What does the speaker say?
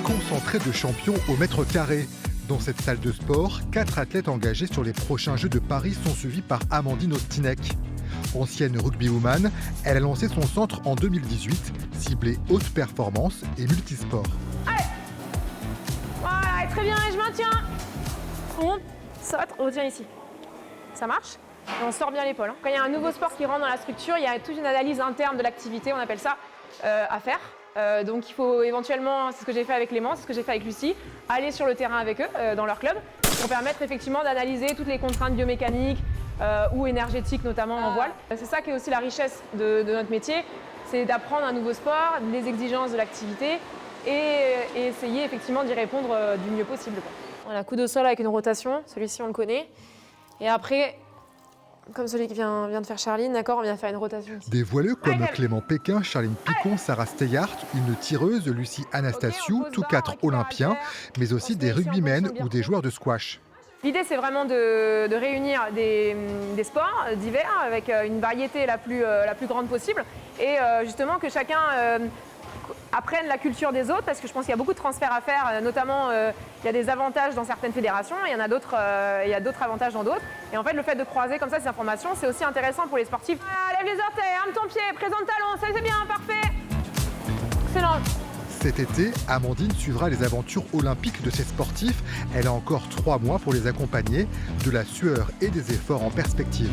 concentré de champions au mètre carré. Dans cette salle de sport, 4 athlètes engagés sur les prochains Jeux de Paris sont suivis par Amandine Ostinec. Ancienne rugbywoman, elle a lancé son centre en 2018, ciblé haute performance et multisport. Allez, voilà, très bien, et je maintiens. On saute, on retient ici. Ça marche. Et on sort bien l'épaule. Quand il y a un nouveau sport qui rentre dans la structure, il y a toute une analyse interne de l'activité, on appelle ça, à faire. Donc il faut éventuellement, c'est ce que j'ai fait avec Clément, c'est ce que j'ai fait avec Lucie, aller sur le terrain avec eux, dans leur club, pour permettre effectivement d'analyser toutes les contraintes biomécaniques ou énergétiques, notamment en voile. C'est ça qui est aussi la richesse de notre métier, c'est d'apprendre un nouveau sport, les exigences de l'activité et essayer effectivement d'y répondre du mieux possible. Voilà, coup de sol avec une rotation, celui-ci on le connaît. Et après, comme celui qui vient de faire Charline, d'accord, on vient faire une rotation ici. Des voileux comme Clément Péquin, Charline Picon, Sarah Steyart, une tireuse, Lucie Anastasiou, tous 4 olympiens, mais aussi des rugbymen ou des joueurs de squash. L'idée, c'est vraiment de réunir des sports divers avec une variété la plus grande possible et justement que chacun apprenne la culture des autres, parce que je pense qu'il y a beaucoup de transferts à faire, notamment il y a des avantages dans certaines fédérations, il y en a d'autres, il y a d'autres avantages dans d'autres. Et en fait, le fait de croiser comme ça ces informations, c'est aussi intéressant pour les sportifs. Lève les orteils, arme ton pied, présente talon, ça c'est bien, parfait. Excellent. Cet été, Amandine suivra les aventures olympiques de ses sportifs. Elle a encore 3 mois pour les accompagner, de la sueur et des efforts en perspective.